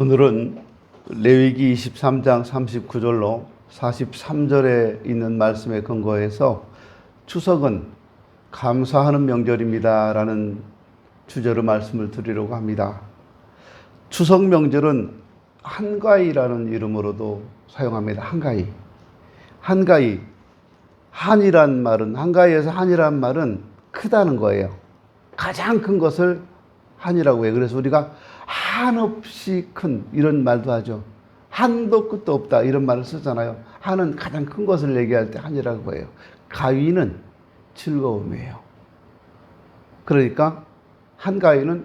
오늘은 레위기 23장 39절로 43절에 있는 말씀에 근거해서 추석은 감사하는 명절입니다 라는 주제로 말씀을 드리려고 합니다. 추석 명절은 한가위라는 이름으로도 사용합니다. 한가위. 한이란 말은, 한가위에서 한이란 말은 크다는 거예요. 가장 큰 것을 한이라고 해요. 그래서 우리가 한없이 큰 이런 말도 하죠. 한도 끝도 없다 이런 말을 쓰잖아요. 한은 가장 큰 것을 얘기할 때 한이라고 해요. 가위는 즐거움이에요. 그러니까 한가위는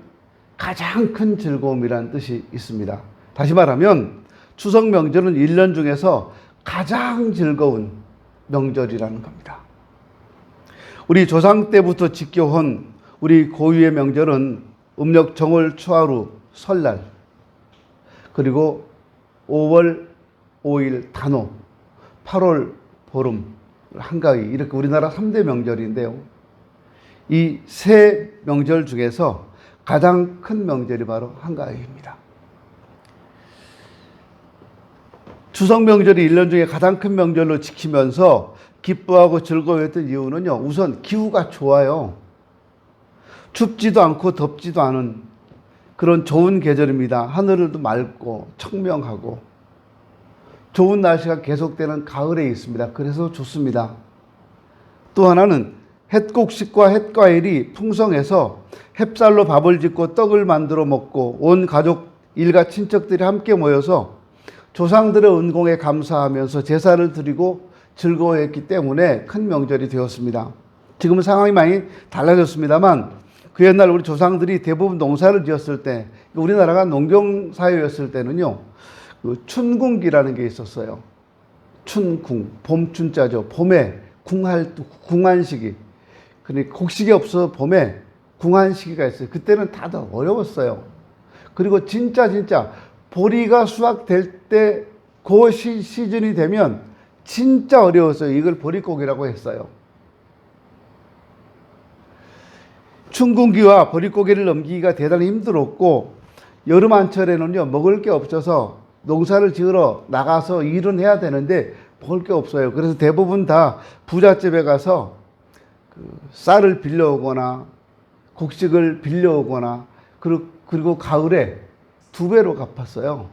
가장 큰 즐거움이라는 뜻이 있습니다. 다시 말하면 추석 명절은 1년 중에서 가장 즐거운 명절이라는 겁니다. 우리 조상 때부터 지켜온 우리 고유의 명절은 음력 정월 초하루 설날, 그리고 5월 5일 단오, 8월 보름, 한가위, 이렇게 우리나라 3대 명절인데요. 이 세 명절 중에서 가장 큰 명절이 바로 한가위입니다. 추석 명절이 1년 중에 가장 큰 명절로 지키면서 기뻐하고 즐거워했던 이유는요, 우선 기후가 좋아요. 춥지도 않고 덥지도 않은 그런 좋은 계절입니다. 하늘도 맑고 청명하고 좋은 날씨가 계속되는 가을에 있습니다. 그래서 좋습니다. 또 하나는 햇곡식과 햇과일이 풍성해서 햅쌀로 밥을 짓고 떡을 만들어 먹고 온 가족, 일가 친척들이 함께 모여서 조상들의 은공에 감사하면서 제사를 드리고 즐거워했기 때문에 큰 명절이 되었습니다. 지금은 상황이 많이 달라졌습니다만 그 옛날 우리 조상들이 대부분 농사를 지었을 때, 우리나라가 농경사회였을 때는요, 그 춘궁기라는 게 있었어요. 춘궁, 봄춘자죠. 봄에 궁한 시기. 그러니까 곡식이 없어서 봄에 궁한 시기가 있어요. 그때는 다들 어려웠어요. 그리고 진짜 보리가 수확될 때 그 시즌이 되면 진짜 어려웠어요. 이걸 보릿고기라고 했어요. 춘궁기와 보릿고개를 넘기기가 대단히 힘들었고, 여름 한철에는요 먹을 게 없어서 농사를 지으러 나가서 일은 해야 되는데 먹을 게 없어요. 그래서 대부분 다 부잣집에 가서 쌀을 빌려오거나 곡식을 빌려오거나, 그리고 가을에 2배로 갚았어요.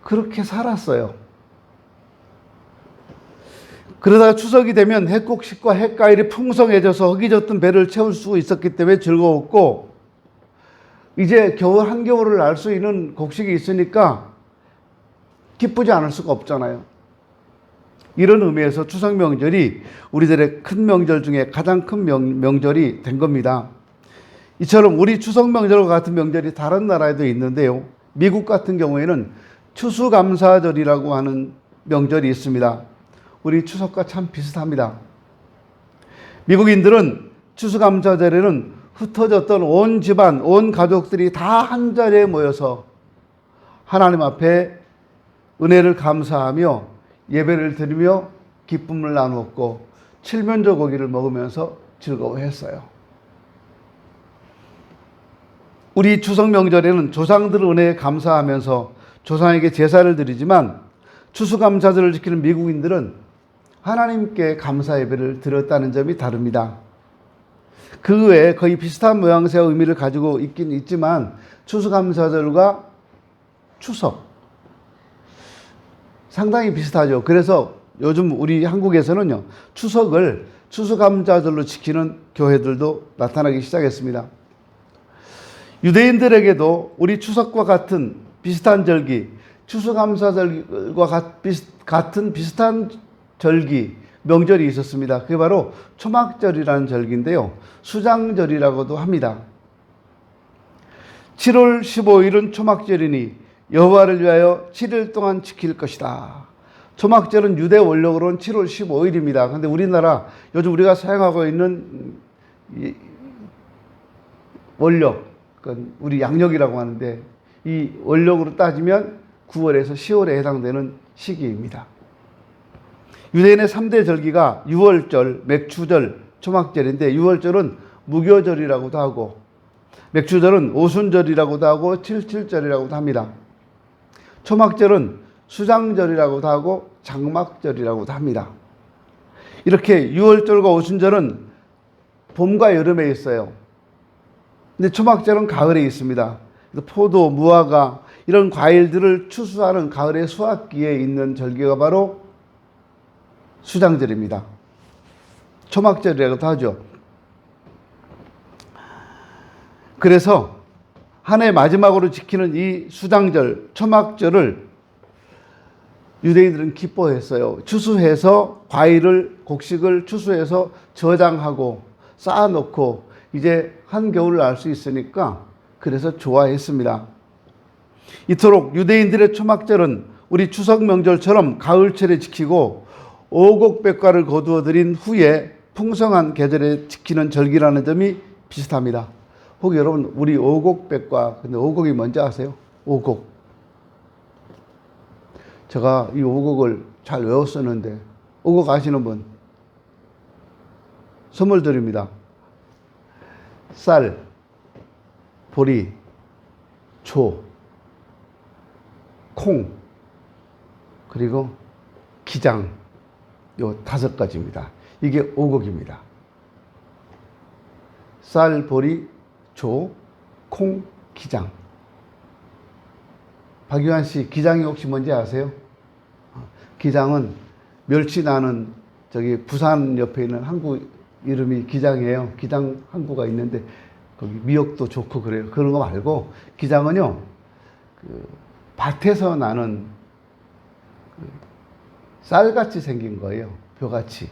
그렇게 살았어요. 그러다가 추석이 되면 햇곡식과 햇과일이 풍성해져서 허기졌던 배를 채울 수 있었기 때문에 즐거웠고, 이제 겨울 한겨울을 알 수 있는 곡식이 있으니까 기쁘지 않을 수가 없잖아요. 이런 의미에서 추석 명절이 우리들의 큰 명절 중에 가장 큰 명절이 된 겁니다. 이처럼 우리 추석 명절과 같은 명절이 다른 나라에도 있는데요. 미국 같은 경우에는 추수감사절이라고 하는 명절이 있습니다. 우리 추석과 참 비슷합니다. 미국인들은 추수감사절에는 흩어졌던 온 집안, 온 가족들이 다 한자리에 모여서 하나님 앞에 은혜를 감사하며 예배를 드리며 기쁨을 나누었고 칠면조 고기를 먹으면서 즐거워했어요. 우리 추석 명절에는 조상들 은혜에 감사하면서 조상에게 제사를 드리지만, 추수감사절을 지키는 미국인들은 하나님께 감사 예배를 드렸다는 점이 다릅니다. 그 외에 거의 비슷한 모양새와 의미를 가지고 있긴 있지만 추수감사절과 추석 상당히 비슷하죠. 그래서 요즘 우리 한국에서는요, 추석을 추수감사절로 지키는 교회들도 나타나기 시작했습니다. 유대인들에게도 우리 추석과 같은 비슷한 절기, 추수감사절과 같은 비슷한 절기, 명절이 있었습니다. 그게 바로 초막절이라는 절기인데요. 수장절이라고도 합니다. 7월 15일은 초막절이니 여호와를 위하여 7일 동안 지킬 것이다. 초막절은 유대 원력으로는 7월 15일입니다. 그런데 우리나라 요즘 우리가 사용하고 있는 원력, 우리 양력이라고 하는데 이 원력으로 따지면 9월에서 10월에 해당되는 시기입니다. 유대인의 3대 절기가 유월절, 맥추절, 초막절인데 유월절은 무교절이라고도 하고 맥주절은 오순절이라고도 하고 칠칠절이라고도 합니다. 초막절은 수장절이라고도 하고 장막절이라고도 합니다. 이렇게 6월절과 오순절은 봄과 여름에 있어요. 근데 초막절은 가을에 있습니다. 포도, 무화과 이런 과일들을 추수하는 가을의 수확기에 있는 절기가 바로 수장절입니다. 초막절이라고도 하죠. 그래서 한 해 마지막으로 지키는 이 수장절, 초막절을 유대인들은 기뻐했어요. 추수해서 과일을, 곡식을 추수해서 저장하고 쌓아놓고 이제 한겨울을 알 수 있으니까 그래서 좋아했습니다. 이토록 유대인들의 초막절은 우리 추석 명절처럼 가을철에 지키고 오곡백과를 거두어 들인 후에 풍성한 계절에 지키는 절기라는 점이 비슷합니다. 혹 여러분 우리 오곡백과, 근데 오곡이 뭔지 아세요? 오곡. 제가 이 오곡을 잘 외웠었는데 오곡 아시는 분? 선물 드립니다. 쌀, 보리, 조, 콩, 그리고 기장, 요 5가지입니다. 이게 오곡입니다. 쌀, 보리, 조, 콩, 기장. 박유한 씨, 기장이 혹시 뭔지 아세요? 기장은 멸치 나는 저기 부산 옆에 있는 항구 이름이 기장이에요. 기장 항구가 있는데 거기 미역도 좋고 그래요. 그런 거 말고 기장은요, 그 밭에서 나는 그 쌀같이 생긴 거예요. 벼같이.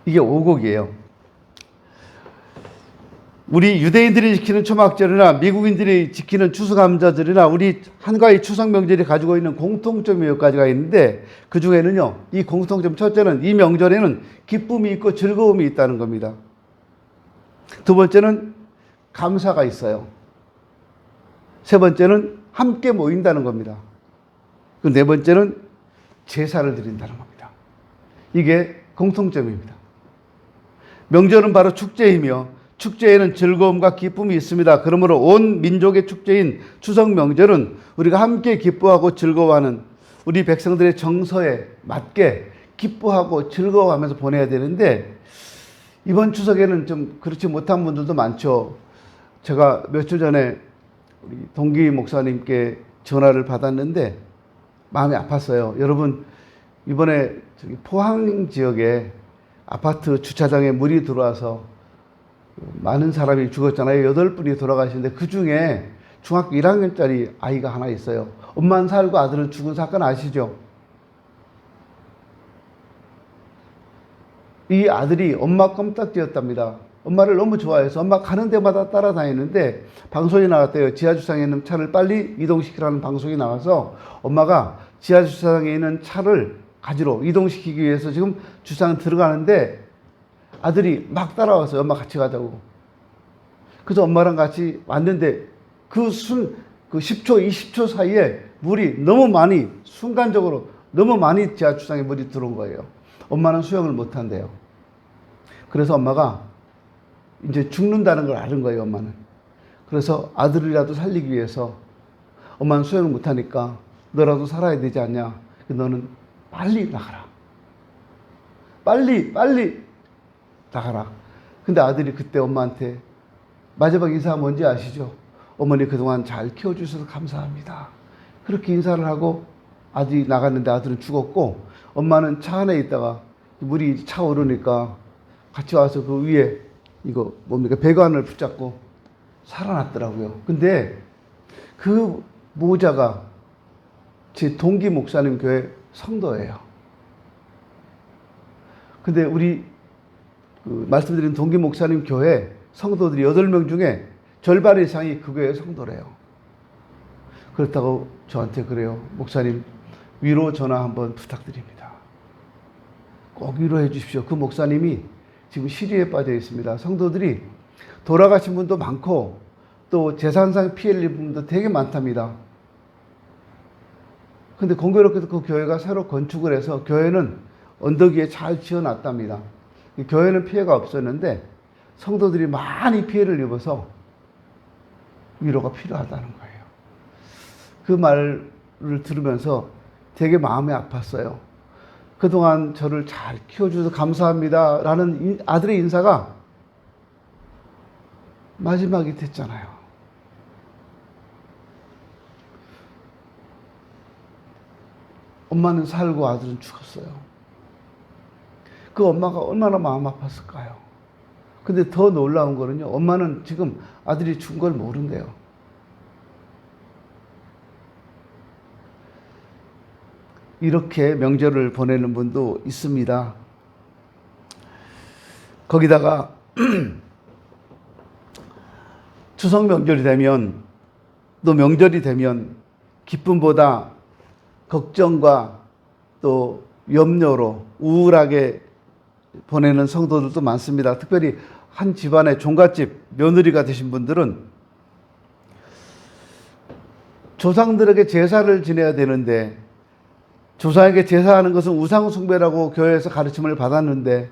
이게 오곡이에요. 우리 유대인들이 지키는 초막절이나 미국인들이 지키는 추수감사절이나 우리 한가위 추석 명절이 가지고 있는 공통점이 몇 가지가 있는데 그 중에는요, 이 공통점 첫째는 이 명절에는 기쁨이 있고 즐거움이 있다는 겁니다. 두 번째는 감사가 있어요. 세 번째는 함께 모인다는 겁니다. 그 네 번째는 제사를 드린다는 겁니다. 이게 공통점입니다. 명절은 바로 축제이며 축제에는 즐거움과 기쁨이 있습니다. 그러므로 온 민족의 축제인 추석 명절은 우리가 함께 기뻐하고 즐거워하는 우리 백성들의 정서에 맞게 기뻐하고 즐거워하면서 보내야 되는데 이번 추석에는 좀 그렇지 못한 분들도 많죠. 제가 며칠 전에 우리 동기 목사님께 전화를 받았는데 마음이 아팠어요. 여러분, 이번에 포항 지역에 아파트 주차장에 물이 들어와서 많은 사람이 죽었잖아요. 8분이 돌아가시는데 그 중에 중학교 1학년짜리 아이가 하나 있어요. 엄마는 살고 아들은 죽은 사건 아시죠? 이 아들이 엄마 껌딱지였답니다. 엄마를 너무 좋아해서 엄마 가는 데마다 따라다니는데 방송이 나왔대요. 지하주차장에 있는 차를 빨리 이동시키라는 방송이 나와서 엄마가 지하주차장에 있는 차를 가지러 이동시키기 위해서 지금 주차장 들어가는데 아들이 막 따라왔어요. 엄마 같이 가자고. 그래서 엄마랑 같이 왔는데 그 10초, 20초 사이에 물이 너무 많이, 순간적으로 너무 많이 지하주차장에 물이 들어온 거예요. 엄마는 수영을 못 한대요. 그래서 엄마가 이제 죽는다는 걸 아는 거예요, 엄마는. 그래서 아들이라도 살리기 위해서 엄마는 수영을 못 하니까 너라도 살아야 되지 않냐. 너는 빨리 나가라. 빨리 나가라. 근데 아들이 그때 엄마한테 마지막 인사가 뭔지 아시죠? 어머니 그동안 잘 키워주셔서 감사합니다. 그렇게 인사를 하고 아들이 나갔는데 아들은 죽었고 엄마는 차 안에 있다가 물이 차오르니까 같이 와서 그 위에 이거 뭡니까? 배관을 붙잡고 살아났더라고요. 근데 그 모자가 제 동기 목사님 교회 성도예요. 근데 우리 말씀드린 동기 목사님 교회 성도들이 8명 중에 절반 이상이 그 교회 성도래요. 그렇다고 저한테 그래요. 목사님 위로 전화 한번 부탁드립니다. 꼭 위로해 주십시오. 그 목사님이 지금 시리에 빠져 있습니다. 성도들이 돌아가신 분도 많고 또 재산상 피해를 입은 분도 되게 많답니다. 근데 공교롭게도 그 교회가 새로 건축을 해서 교회는 언덕 위에 잘 지어놨답니다. 교회는 피해가 없었는데 성도들이 많이 피해를 입어서 위로가 필요하다는 거예요. 그 말을 들으면서 되게 마음이 아팠어요. 그동안 저를 잘 키워주셔서 감사합니다 라는 아들의 인사가 마지막이 됐잖아요. 엄마는 살고 아들은 죽었어요. 그 엄마가 얼마나 마음 아팠을까요? 근데 더 놀라운 거는요, 엄마는 지금 아들이 죽은 걸 모른대요. 이렇게 명절을 보내는 분도 있습니다. 거기다가 추석 명절이 되면, 또 명절이 되면 기쁨보다 걱정과 또 염려로 우울하게 보내는 성도들도 많습니다. 특별히 한 집안의 종갓집 며느리가 되신 분들은 조상들에게 제사를 지내야 되는데, 조상에게 제사하는 것은 우상숭배라고 교회에서 가르침을 받았는데,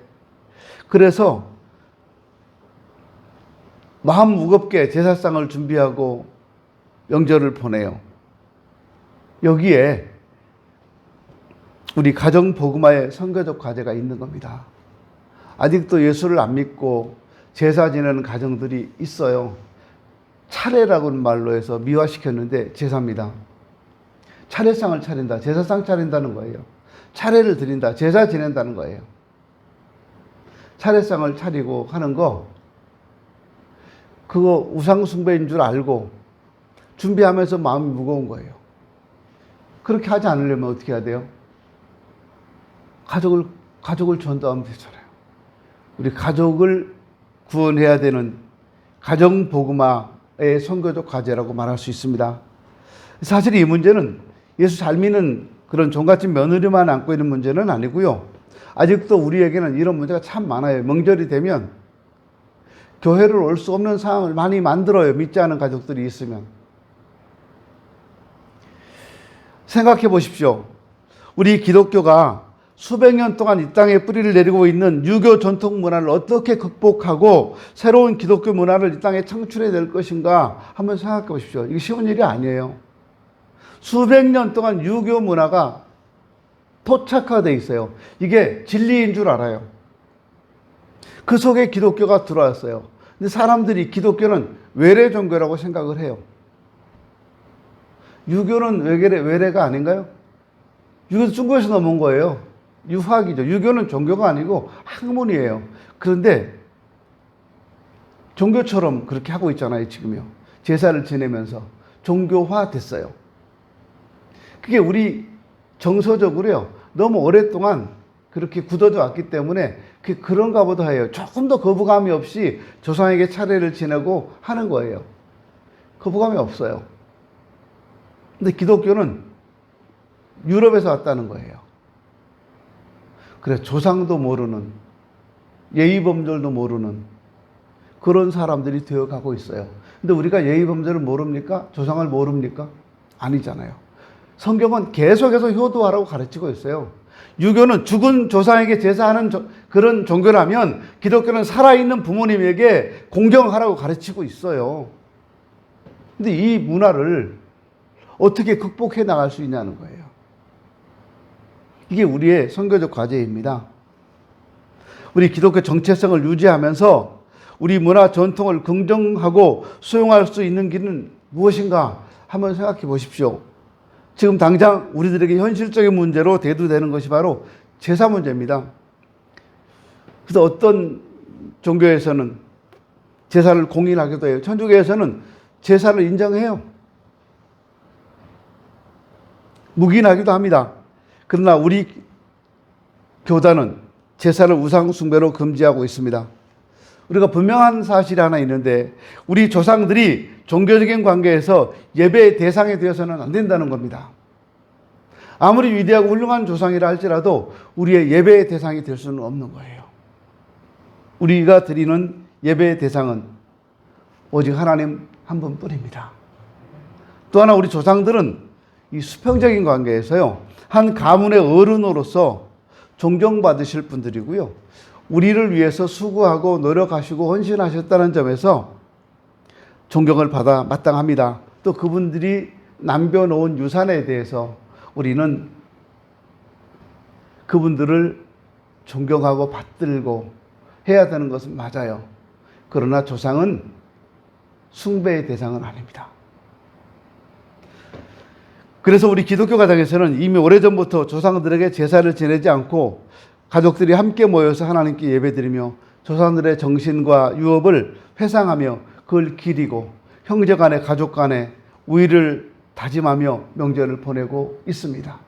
그래서 마음 무겁게 제사상을 준비하고 명절을 보내요. 여기에 우리 가정복음화의 선교적 과제가 있는 겁니다. 아직도 예수를 안 믿고 제사 지내는 가정들이 있어요. 차례라고는 말로 해서 미화시켰는데 제사입니다. 차례상을 차린다, 제사상 차린다는 거예요. 차례를 드린다, 제사 지낸다는 거예요. 차례상을 차리고 하는 거, 그거 우상숭배인 줄 알고 준비하면서 마음이 무거운 거예요. 그렇게 하지 않으려면 어떻게 해야 돼요? 가족을 전도하면 되잖아요. 우리 가족을 구원해야 되는 가정복음화의 선교적 과제라고 말할 수 있습니다. 사실 이 문제는 예수 잘 믿는 그런 종갓집 며느리만 안고 있는 문제는 아니고요. 아직도 우리에게는 이런 문제가 참 많아요. 명절이 되면 교회를 올 수 없는 상황을 많이 만들어요. 믿지 않은 가족들이 있으면. 생각해 보십시오. 우리 기독교가 수백 년 동안 이 땅에 뿌리를 내리고 있는 유교 전통 문화를 어떻게 극복하고 새로운 기독교 문화를 이 땅에 창출해야 될 것인가 한번 생각해 보십시오. 이게 쉬운 일이 아니에요. 수백 년 동안 유교 문화가 토착화되어 있어요. 이게 진리인 줄 알아요. 그 속에 기독교가 들어왔어요. 근데 사람들이 기독교는 외래 종교라고 생각을 해요. 유교는 외래가 아닌가요? 유교도 중국에서 넘어온 거예요. 유학이죠. 유교는 종교가 아니고 학문이에요. 그런데 종교처럼 그렇게 하고 있잖아요, 지금요. 제사를 지내면서 종교화 됐어요. 그게 우리 정서적으로요, 너무 오랫동안 그렇게 굳어져 왔기 때문에 그런가 보다 해요. 조금 더 거부감이 없이 조상에게 차례를 지내고 하는 거예요. 거부감이 없어요. 근데 기독교는 유럽에서 왔다는 거예요. 그래서 조상도 모르는, 예의범절도 모르는 그런 사람들이 되어가고 있어요. 근데 우리가 예의범절을 모릅니까? 조상을 모릅니까? 아니잖아요. 성경은 계속해서 효도하라고 가르치고 있어요. 유교는 죽은 조상에게 제사하는 그런 종교라면 기독교는 살아있는 부모님에게 공경하라고 가르치고 있어요. 근데 이 문화를 어떻게 극복해 나갈 수 있냐는 거예요. 이게 우리의 선교적 과제입니다. 우리 기독교 정체성을 유지하면서 우리 문화 전통을 긍정하고 수용할 수 있는 길은 무엇인가 한번 생각해 보십시오. 지금 당장 우리들에게 현실적인 문제로 대두되는 것이 바로 제사 문제입니다. 그래서 어떤 종교에서는 제사를 공인하기도 해요. 천주교에서는 제사를 인정해요. 묵인하기도 합니다. 그러나 우리 교단은 제사를 우상숭배로 금지하고 있습니다. 우리가 분명한 사실이 하나 있는데, 우리 조상들이 종교적인 관계에서 예배의 대상이 되어서는 안 된다는 겁니다. 아무리 위대하고 훌륭한 조상이라 할지라도 우리의 예배의 대상이 될 수는 없는 거예요. 우리가 드리는 예배의 대상은 오직 하나님 한 분뿐입니다. 또 하나, 우리 조상들은 이 수평적인 관계에서요, 한 가문의 어른으로서 존경받으실 분들이고요, 우리를 위해서 수고하고 노력하시고 헌신하셨다는 점에서 존경을 받아 마땅합니다. 또 그분들이 남겨놓은 유산에 대해서 우리는 그분들을 존경하고 받들고 해야 되는 것은 맞아요. 그러나 조상은 숭배의 대상은 아닙니다. 그래서 우리 기독교 가정에서는 이미 오래전부터 조상들에게 제사를 지내지 않고 가족들이 함께 모여서 하나님께 예배드리며 조상들의 정신과 유업을 회상하며 그걸 기리고 형제 간에 가족 간에 우애를 다짐하며 명절을 보내고 있습니다.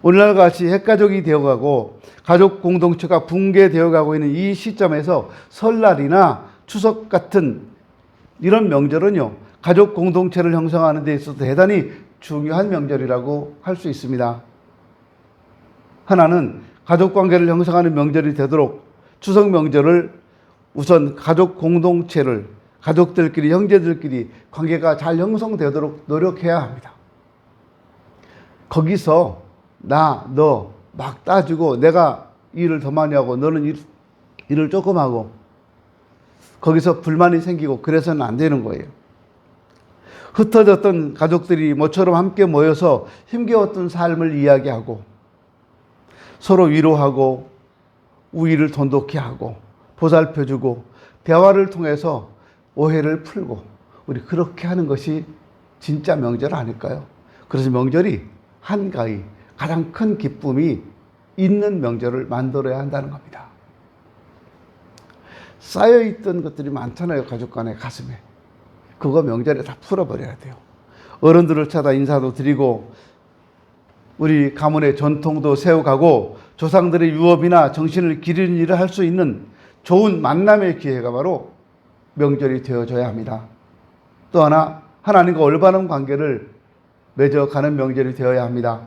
오늘날 같이 핵가족이 되어가고 가족 공동체가 붕괴되어가고 있는 이 시점에서 설날이나 추석 같은 이런 명절은요, 가족 공동체를 형성하는 데 있어서 대단히 중요한 명절이라고 할 수 있습니다. 하나는 가족 관계를 형성하는 명절이 되도록 추석 명절을 우선 가족 공동체를 가족들끼리 형제들끼리 관계가 잘 형성되도록 노력해야 합니다. 거기서 나, 너 막 따지고 내가 일을 더 많이 하고 너는 일을 조금 하고 거기서 불만이 생기고 그래서는 안 되는 거예요. 흩어졌던 가족들이 모처럼 함께 모여서 힘겨웠던 삶을 이야기하고 서로 위로하고 우위를 돈독히 하고 보살펴주고 대화를 통해서 오해를 풀고 우리 그렇게 하는 것이 진짜 명절 아닐까요? 그래서 명절이 한가위 가장 큰 기쁨이 있는 명절을 만들어야 한다는 겁니다. 쌓여있던 것들이 많잖아요. 가족 간의 가슴에. 그거 명절에 다 풀어버려야 돼요. 어른들을 찾아 인사도 드리고 우리 가문의 전통도 세워가고 조상들의 유업이나 정신을 기리는 일을 할 수 있는 좋은 만남의 기회가 바로 명절이 되어줘야 합니다. 또 하나 하나님과 올바른 관계를 맺어가는 명절이 되어야 합니다.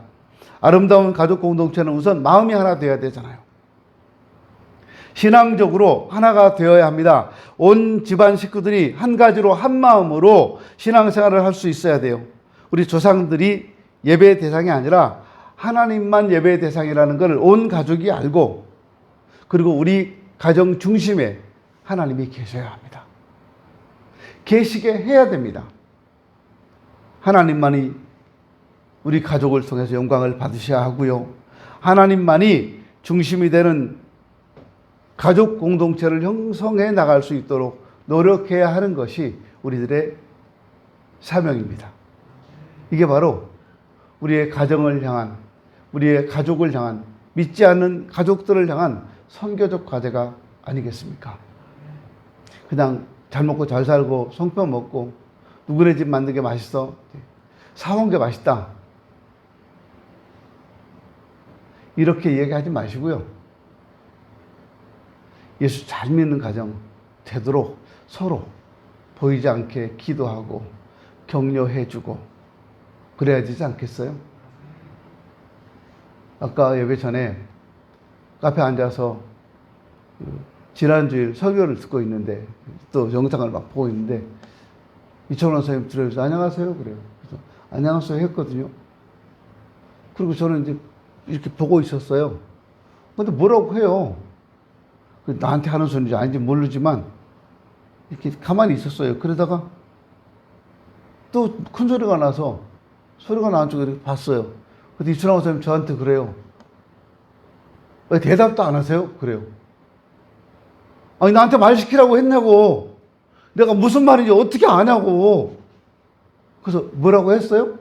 아름다운 가족 공동체는 우선 마음이 하나 되어야 되잖아요. 신앙적으로 하나가 되어야 합니다. 온 집안 식구들이 한 가지로 한 마음으로 신앙생활을 할 수 있어야 돼요. 우리 조상들이 예배의 대상이 아니라 하나님만 예배의 대상이라는 걸 온 가족이 알고 그리고 우리 가정 중심에 하나님이 계셔야 합니다. 계시게 해야 됩니다. 하나님만이 우리 가족을 통해서 영광을 받으셔야 하고요. 하나님만이 중심이 되는 가족 공동체를 형성해 나갈 수 있도록 노력해야 하는 것이 우리들의 사명입니다. 이게 바로 우리의 가정을 향한, 우리의 가족을 향한, 믿지 않는 가족들을 향한 선교적 과제가 아니겠습니까? 그냥 잘 먹고 잘 살고 송편 먹고 누구네 집 만든 게 맛있어, 사온 게 맛있다, 이렇게 얘기하지 마시고요. 예수 잘 믿는 가정 되도록 서로 보이지 않게 기도하고 격려해주고 그래야 되지 않겠어요? 아까 예배 전에 카페에 앉아서 지난주일 설교를 듣고 있는데 또 영상을 막 보고 있는데 이철원 선생님 들어오셔서 안녕하세요 그래요. 그래서 안녕하세요 했거든요. 그리고 저는 이제 이렇게 보고 있었어요. 근데 뭐라고 해요? 나한테 하는 소리인지 아닌지 모르지만 이렇게 가만히 있었어요. 그러다가 또 큰 소리가 나서 소리가 나는 쪽을 이렇게 봤어요. 근데 이춘환 선생님 저한테 그래요. 왜 대답도 안 하세요? 그래요. 아니 나한테 말 시키라고 했냐고. 내가 무슨 말인지 어떻게 아냐고. 그래서 뭐라고 했어요?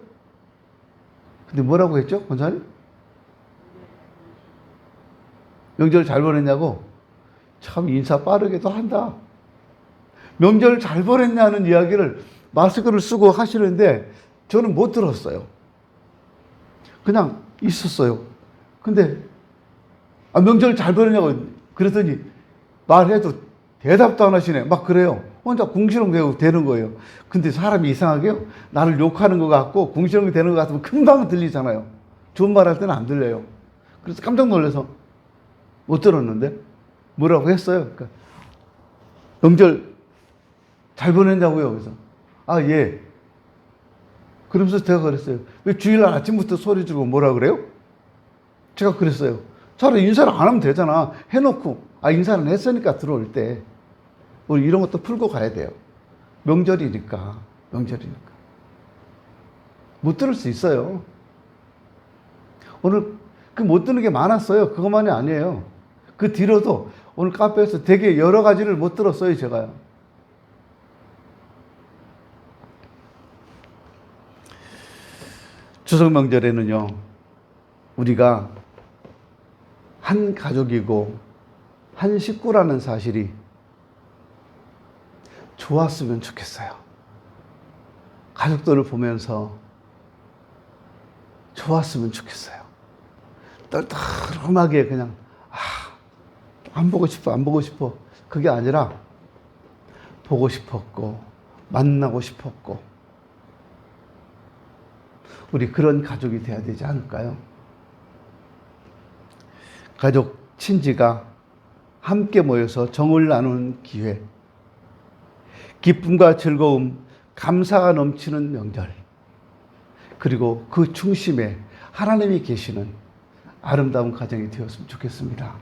근데 뭐라고 했죠? 권사님? 명절 잘 보냈냐고? 참 인사 빠르게도 한다. 명절 잘 보냈냐는 이야기를 마스크를 쓰고 하시는데 저는 못 들었어요. 그냥 있었어요. 근데 명절 잘 보냈냐고 그랬더니 말해도 대답도 안 하시네. 막 그래요. 혼자 궁시렁대고 되는 거예요. 근데 사람이 이상하게요. 나를 욕하는 것 같고 궁시렁이 되는 것 같으면 금방 들리잖아요. 좋은 말 할 때는 안 들려요. 그래서 깜짝 놀라서 못 들었는데 뭐라고 했어요. 그러니까 명절 잘 보냈냐고요. 그래서 예. 그러면서 제가 그랬어요. 왜 주일날 아침부터 소리 지르고 뭐라 그래요? 제가 그랬어요. 차라리 인사를 안 하면 되잖아. 해놓고, 인사는 했으니까 들어올 때. 우리 이런 것도 풀고 가야 돼요. 명절이니까. 못 들을 수 있어요. 오늘 못 듣는 게 많았어요. 그것만이 아니에요. 그 뒤로도 오늘 카페에서 되게 여러 가지를 못 들었어요, 제가요. 추석 명절에는요, 우리가 한 가족이고 한 식구라는 사실이 좋았으면 좋겠어요. 가족들을 보면서 좋았으면 좋겠어요. 떨떠름하게 그냥 안 보고 싶어. 그게 아니라 보고 싶었고 만나고 싶었고 우리 그런 가족이 돼야 되지 않을까요? 가족, 친지가 함께 모여서 정을 나누는 기회, 기쁨과 즐거움, 감사가 넘치는 명절, 그리고 그 중심에 하나님이 계시는 아름다운 가정이 되었으면 좋겠습니다.